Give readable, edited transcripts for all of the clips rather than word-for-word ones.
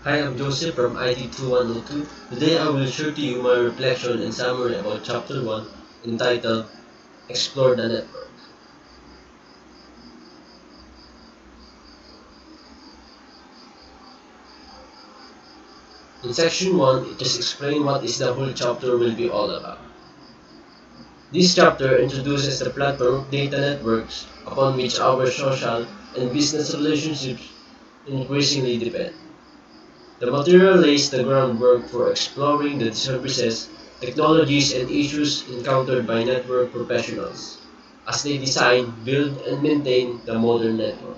Hi, I'm Joseph from IT2102. Today I will share to you my reflection and summary about Chapter 1 entitled Explore the Network. In Section 1, it just explains what is the whole chapter will be all about. This chapter introduces the platform of data networks upon which our social and business relationships increasingly depend. The material lays the groundwork for exploring the services, technologies, and issues encountered by network professionals as they design, build, and maintain the modern network.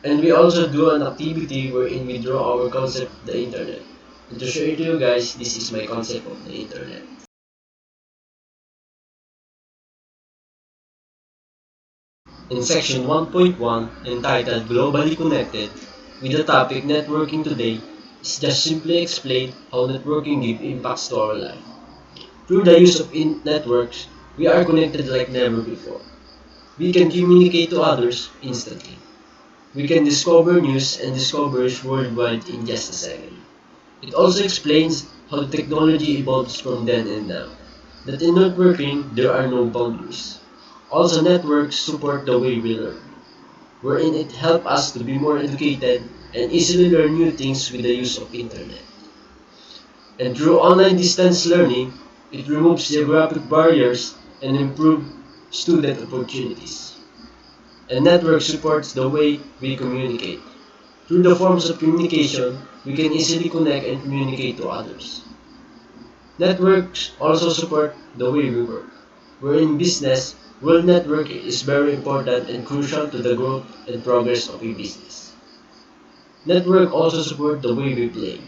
And we also do an activity wherein we draw our concept of the internet. And to share it to you guys, this is my concept of the internet. In section 1.1, entitled Globally Connected, with the topic Networking Today, is just simply explain how networking gives impacts to our life. Through the use of networks, we are connected like never before. We can communicate to others instantly. We can discover news and discoveries worldwide in just a second. It also explains how the technology evolves from then and now. That in networking, there are no boundaries. Also, networks support the way we learn, wherein it helps us to be more educated and easily learn new things with the use of internet. And through online distance learning, it removes geographic barriers and improves student opportunities. And network supports the way we communicate. Through the forms of communication, we can easily connect and communicate to others. Networks also support the way we work. Where in business, world network is very important and crucial to the growth and progress of a business. Network also support the way we play.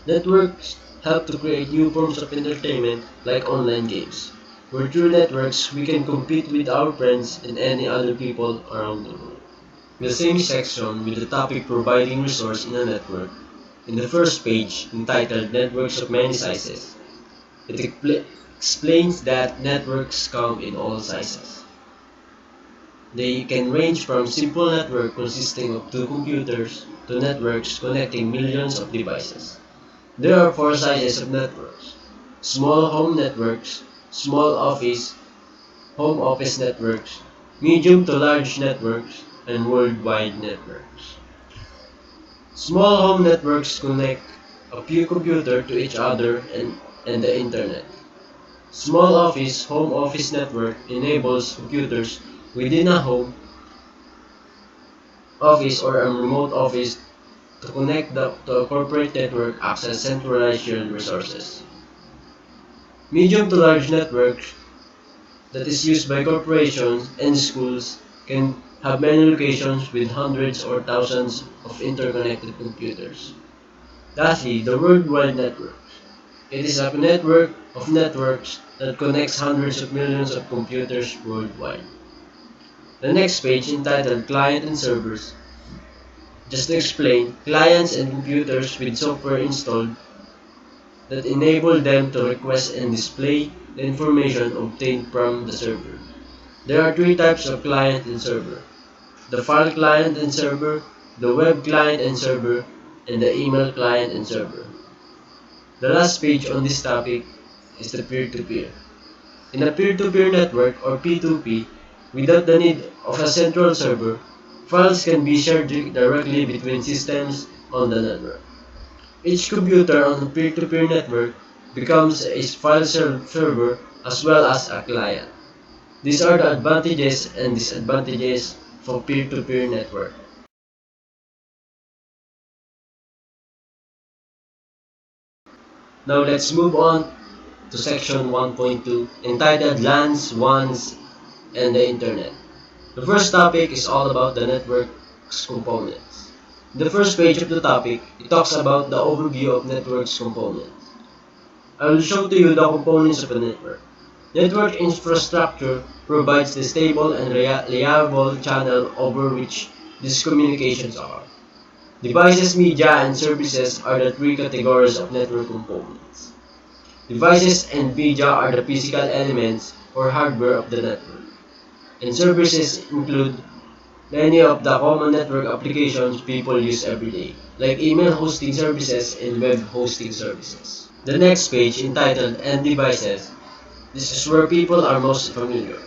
Networks help to create new forms of entertainment like online games, where through networks we can compete with our friends and any other people around the world. In the same section with the topic providing resource in a network, in the first page entitled Networks of Many Sizes, it explains that networks come in all sizes. They can range from simple network consisting of two computers to networks connecting millions of devices. There are four sizes of networks: small home networks, small office, home office networks, medium to large networks, and worldwide networks. Small home networks connect a few computers to each other and the internet. Small office home office network enables computers within a home office or a remote office to connect to a corporate network access centralized shared resources. Medium to large networks that is used by corporations and schools can have many locations with hundreds or thousands of interconnected computers. Lastly, the worldwide network. It is a network of networks that connects hundreds of millions of computers worldwide. The next page, entitled Client and Servers, just to explain, clients and computers with software installed that enable them to request and display the information obtained from the server. There are three types of client and server: the file client and server, the web client and server, and the email client and server. The last page on this topic is the peer-to-peer. In a peer-to-peer network or P2P, without the need of a central server, files can be shared directly between systems on the network. Each computer on a peer-to-peer network becomes a file server as well as a client. These are the advantages and disadvantages for peer-to-peer network. Now let's move on to section 1.2 entitled LANs, WANs, and the Internet. The first topic is all about the network's components. In the first page of the topic, it talks about the overview of network's components. I will show to you the components of a network. Network infrastructure provides the stable and reliable channel over which these communications are. Devices, media, and services are the three categories of network components. Devices and media are the physical elements or hardware of the network, and services include many of the common network applications people use every day, like email hosting services and web hosting services. The next page, entitled End Devices, this is where people are most familiar.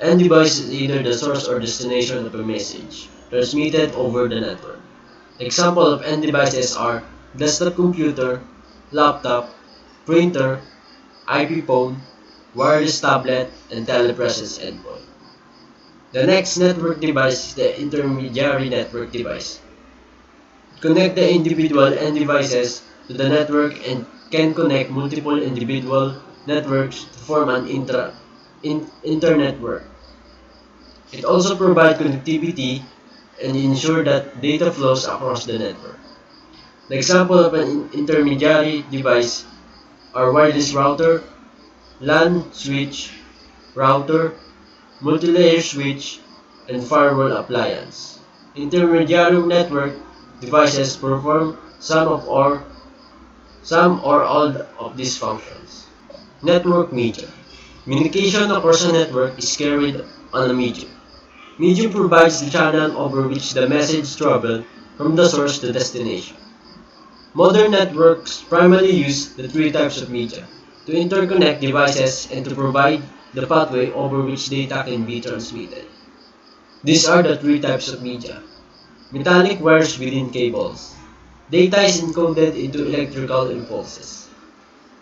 End device is either the source or destination of a message transmitted over the network. Examples of end devices are desktop computer, laptop, printer, IP phone, wireless tablet, and telepresence endpoint. The next network device is the intermediary network device. Connect the individual end devices to the network and can connect multiple individual networks to form an internetwork. It also provides connectivity and ensure that data flows across the network. The example of an intermediary device are wireless router, LAN switch, router, multi-layer switch, and firewall appliance. Intermediary network devices perform some or all of these functions. Network medium. Communication across a network is carried on a medium. Medium provides the channel over which the message travels from the source to destination. Modern networks primarily use the three types of media to interconnect devices and to provide the pathway over which data can be transmitted. These are the three types of media. Metallic wires within cables. Data is encoded into electrical impulses.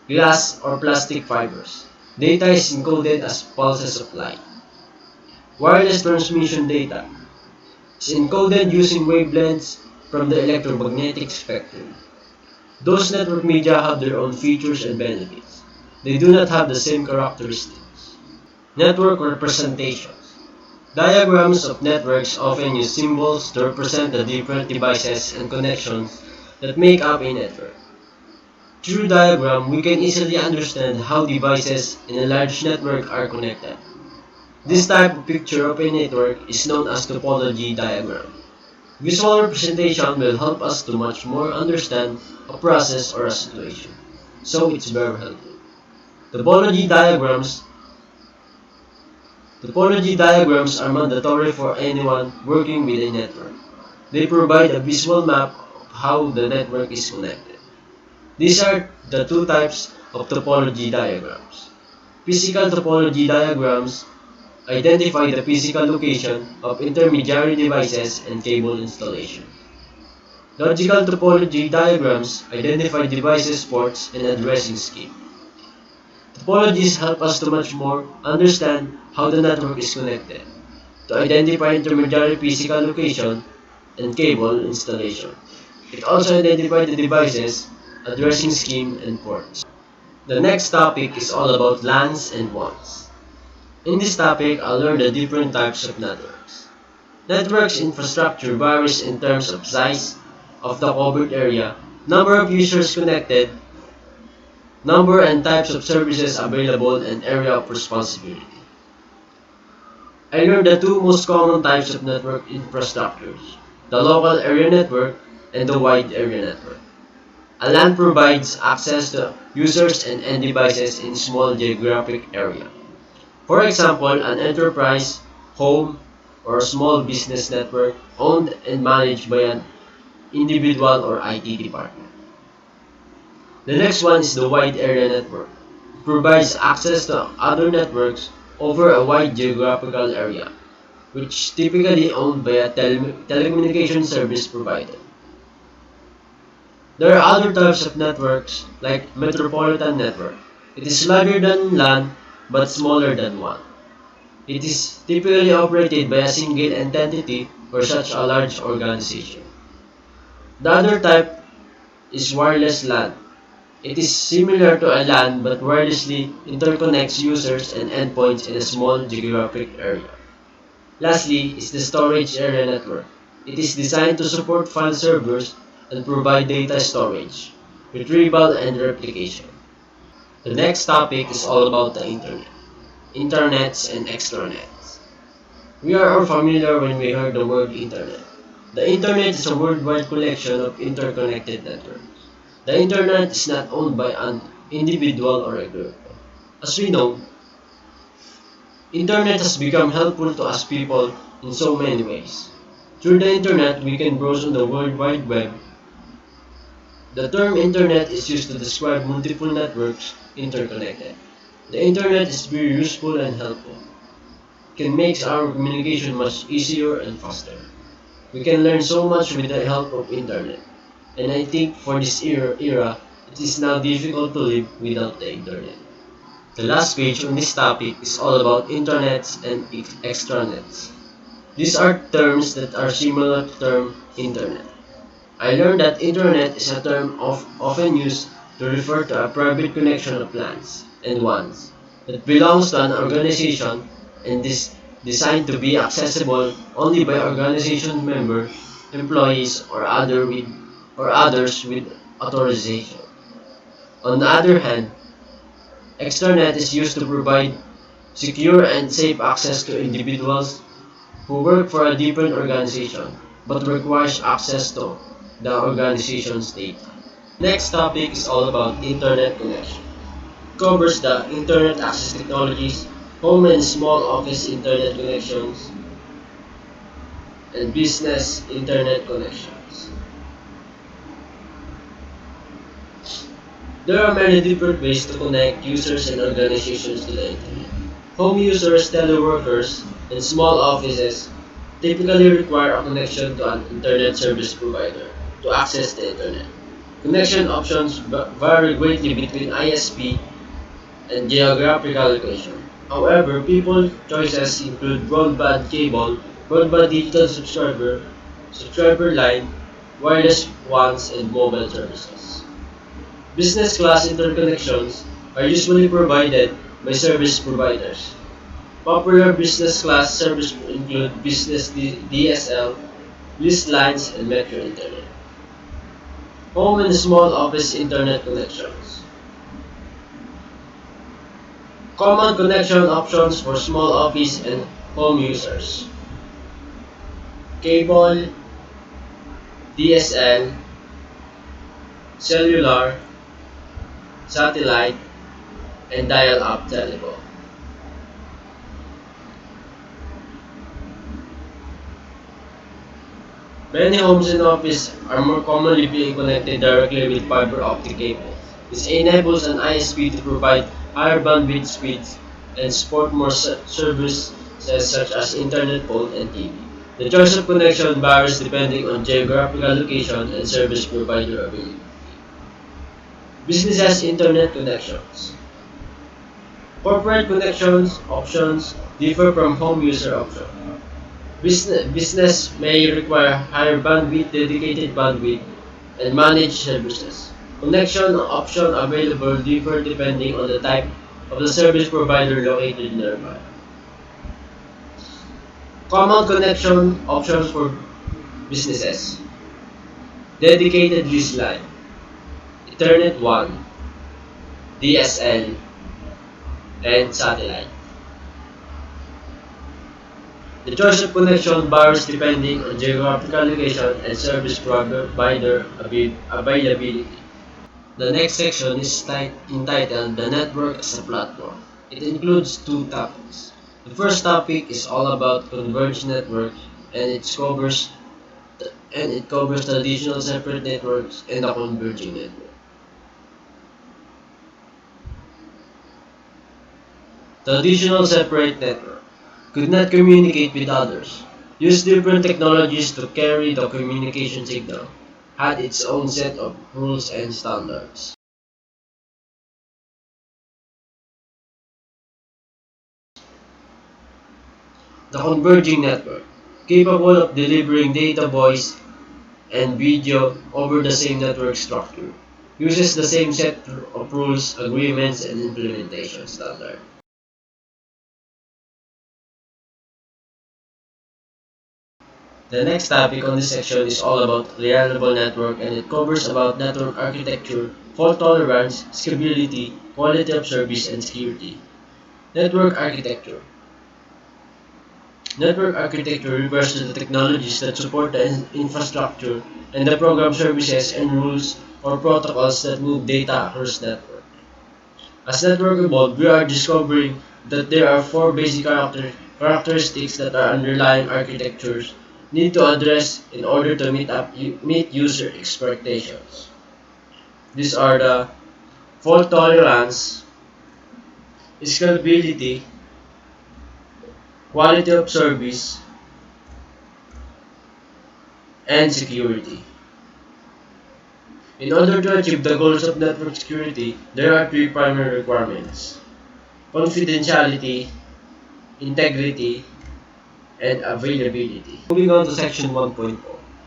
Glass or plastic fibers. Data is encoded as pulses of light. Wireless transmission data is encoded using wavelengths from the electromagnetic spectrum. Those network media have their own features and benefits. They do not have the same characteristics. Network representations. Diagrams of networks often use symbols to represent the different devices and connections that make up a network. Through diagram, we can easily understand how devices in a large network are connected. This type of picture of a network is known as topology diagram. Visual representation will help us to much more understand a process or a situation, so it's very helpful. Topology diagrams Topology diagrams are mandatory for anyone working with a network. They provide a visual map of how the network is connected. These are the two types of topology diagrams. Physical topology diagrams identify the physical location of intermediary devices and cable installation. Logical topology diagrams identify devices, ports, and addressing scheme. Topologies help us to much more understand how the network is connected, to identify intermediary physical location and cable installation. It also identifies the devices, addressing scheme, and ports. The next topic is all about LANs and WANs. In this topic, I'll learn the different types of networks. Networks infrastructure varies in terms of size of the covered area, number of users connected, number and types of services available, and area of responsibility. I learned the two most common types of network infrastructures, the local area network and the wide area network. A LAN provides access to users and end devices in small geographic area. For example, an enterprise, home, or small business network owned and managed by an individual or IT department. The next one is the wide area network. It provides access to other networks over a wide geographical area, which typically owned by a telecommunication service provider. There are other types of networks like metropolitan network. It is larger than LAN but smaller than WAN. It is typically operated by a single entity or such a large organization. The other type is wireless LAN. It is similar to a LAN but wirelessly interconnects users and endpoints in a small geographic area. Lastly is the storage area network. It is designed to support file servers and provide data storage, retrieval, and replication. The next topic is all about the internet, internets and extranets. We are all familiar when we heard the word internet. The internet is a worldwide collection of interconnected networks. The internet is not owned by an individual or a group. As we know, internet has become helpful to us people in so many ways. Through the internet, we can browse on the World Wide Web. The term internet is used to describe multiple networks interconnected. The internet is very useful and helpful. It can make our communication much easier and faster. We can learn so much with the help of internet. And I think for this era, it is now difficult to live without the internet. The last page on this topic is all about intranets and extranets. These are terms that are similar to the term internet. I learned that internet is a term often used to refer to a private connection of plans and ones that belongs to an organization and is designed to be accessible only by organization members, employees, or others with authorization. On the other hand, extranet is used to provide secure and safe access to individuals who work for a different organization but requires access to the organization's data. Next topic is all about internet connection. It covers the internet access technologies, home and small office internet connections, and business internet connections. There are many different ways to connect users and organizations to the internet. Home users, teleworkers, and small offices typically require a connection to an internet service provider to access the internet. Connection options vary greatly between ISP and geographical location. However, people choices include broadband cable, broadband digital subscriber line, wireless WANs, and mobile services. Business class interconnections are usually provided by service providers. Popular business class services include business DSL, list lines, and metro internet. Home and small office internet connections. Common connection options for small office and home users. Cable, DSL, cellular, satellite, and dial-up telephone. Many homes and offices are more commonly being connected directly with fiber optic cable. This enables an ISP to provide higher bandwidth speeds and support more services such as internet, phone, and TV. The choice of connection varies depending on geographical location and service provider availability. Businesses internet connections. Corporate connections options differ from home user options. Business may require higher bandwidth, dedicated bandwidth, and managed services. Connection options available differ depending on the type of the service provider located nearby. Common connection options for businesses. Dedicated list line, Ethernet 1, DSL, and satellite. The choice of connection varies depending on geographical location and service provider availability. The next section is entitled The Network as a Platform. It includes two topics. The first topic is all about converged networks and it covers traditional separate networks and a converging network. Traditional separate network could not communicate with others, used different technologies to carry the communication signal, had its own set of rules and standards. The converging network, capable of delivering data, voice, and video over the same network structure, uses the same set of rules, agreements, and implementation standards. The next topic on this section is all about reliable network and it covers about network architecture, fault tolerance, scalability, quality of service, and security. Network architecture. Network architecture refers to the technologies that support the infrastructure and the program services and rules or protocols that move data across network. As network evolved, we are discovering that there are four basic characteristics that are underlying architectures need to address in order to meet user expectations. These are the fault tolerance, scalability, quality of service, and security. In order to achieve the goals of network security, there are three primary requirements: confidentiality, integrity, and availability. Moving on to section 1.0,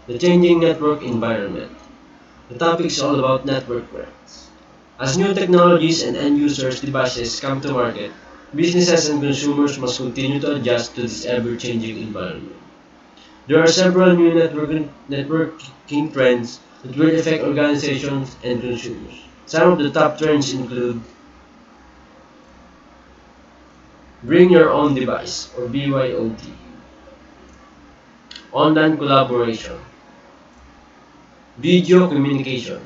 the changing network environment. The topic is all about network threats. As new technologies and end users' devices come to market, businesses and consumers must continue to adjust to this ever-changing environment. There are several new networking trends that will affect organizations and consumers. Some of the top trends include bring your own device or BYOD, online collaboration, video communication,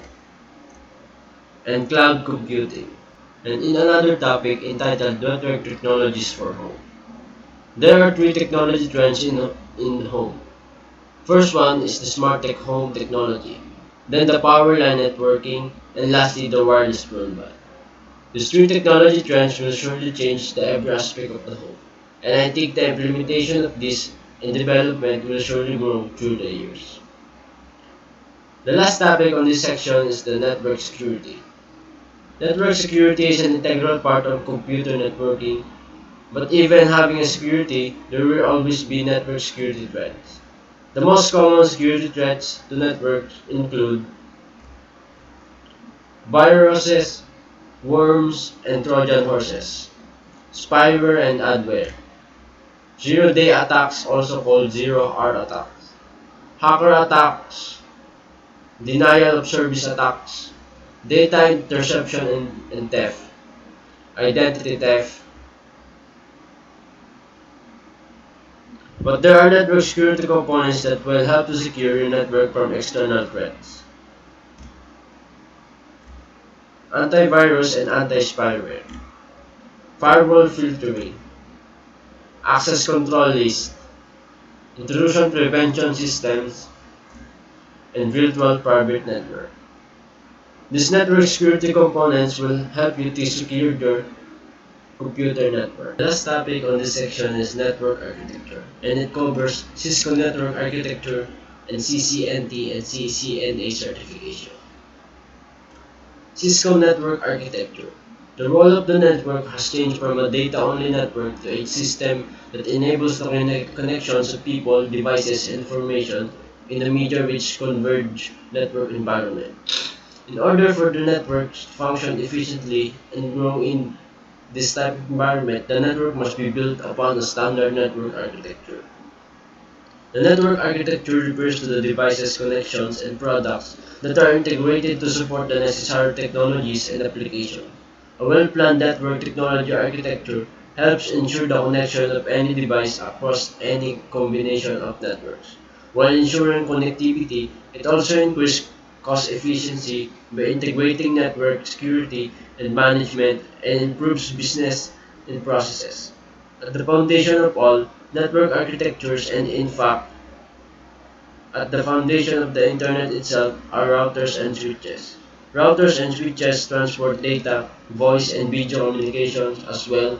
and cloud computing. And in another topic entitled Network Technologies for Home. There are three technology trends in home. First one is the smart tech home technology, then the power line networking, and lastly the wireless broadband. These three technology trends will surely change the every aspect of the home, and I think the implementation of this and development will surely grow through the years. The last topic on this section is the network security. Network security is an integral part of computer networking, but even having a security, there will always be network security threats. The most common security threats to networks include viruses, worms, and Trojan horses, spyware and adware, zero-day attacks also called zero-hour attacks, hacker attacks, denial of service attacks, data interception and theft, identity theft. But there are network security components that will help to secure your network from external threats. Antivirus and anti-spyware, firewall filtering, access control list, intrusion prevention systems, and virtual private network. These network security components will help you to secure your computer network. The last topic on this section is network architecture, and it covers Cisco network architecture and CCNT and CCNA certification. Cisco network architecture. The role of the network has changed from a data-only network to a system that enables the connections of people, devices, and information in a media-rich converged network environment. In order for the networks to function efficiently and grow in this type of environment, the network must be built upon a standard network architecture. The network architecture refers to the devices, connections, and products that are integrated to support the necessary technologies and applications. A well-planned network technology architecture helps ensure the connection of any device across any combination of networks. While ensuring connectivity, it also increases cost efficiency by integrating network security and management and improves business and processes. At the foundation of all network architectures and in fact, at the foundation of the internet itself are routers and switches. Routers and switches transport data, voice and video communications as well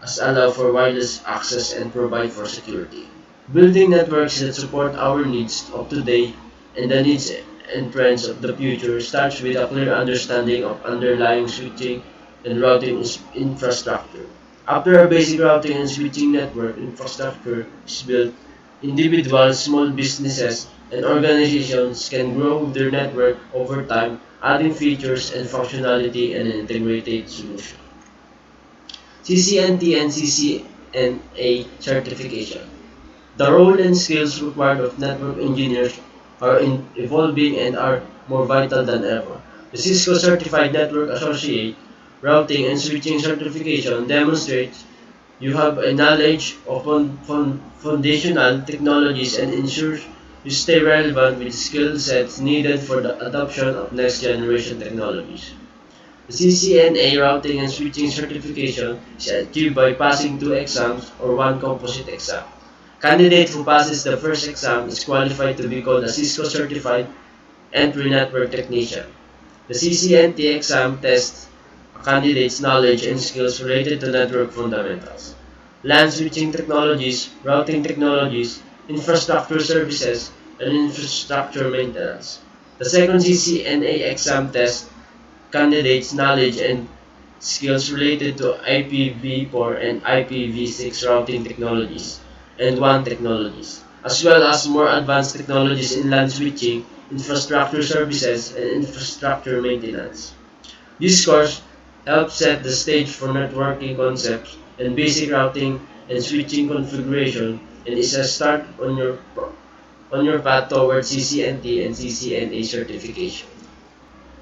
as allow for wireless access and provide for security. Building networks that support our needs of today and the needs and trends of the future starts with a clear understanding of underlying switching and routing infrastructure. After a basic routing and switching network infrastructure is built, individuals, small businesses, and organizations can grow their network over time, adding features and functionality in an integrated solution. CCNT and CCNA certification. The role and skills required of network engineers are evolving and are more vital than ever. The Cisco Certified Network Associate Routing and Switching Certification demonstrates you have a knowledge of foundational technologies and ensures you stay relevant with skill sets needed for the adoption of next generation technologies. The CCNA routing and switching certification is achieved by passing two exams or one composite exam. Candidate who passes the first exam is qualified to be called a Cisco Certified Entry Network Technician. The CCNT exam tests a candidate's knowledge and skills related to network fundamentals, LAN switching technologies, routing technologies, infrastructure services, and infrastructure maintenance. The second CCNA exam tests candidates' knowledge and skills related to IPv4 and IPv6 routing technologies and WAN technologies, as well as more advanced technologies in LAN switching, infrastructure services, and infrastructure maintenance. This course helps set the stage for networking concepts and basic routing and switching configuration and is a start on your path towards CCNT and CCNA certification.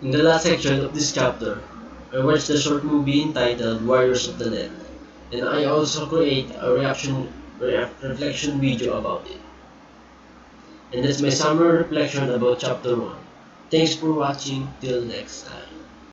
In the last section of this chapter, I watched a short movie entitled Warriors of the Net, and I also create a reflection video about it. And that's my summary reflection about chapter 1. Thanks for watching, till next time.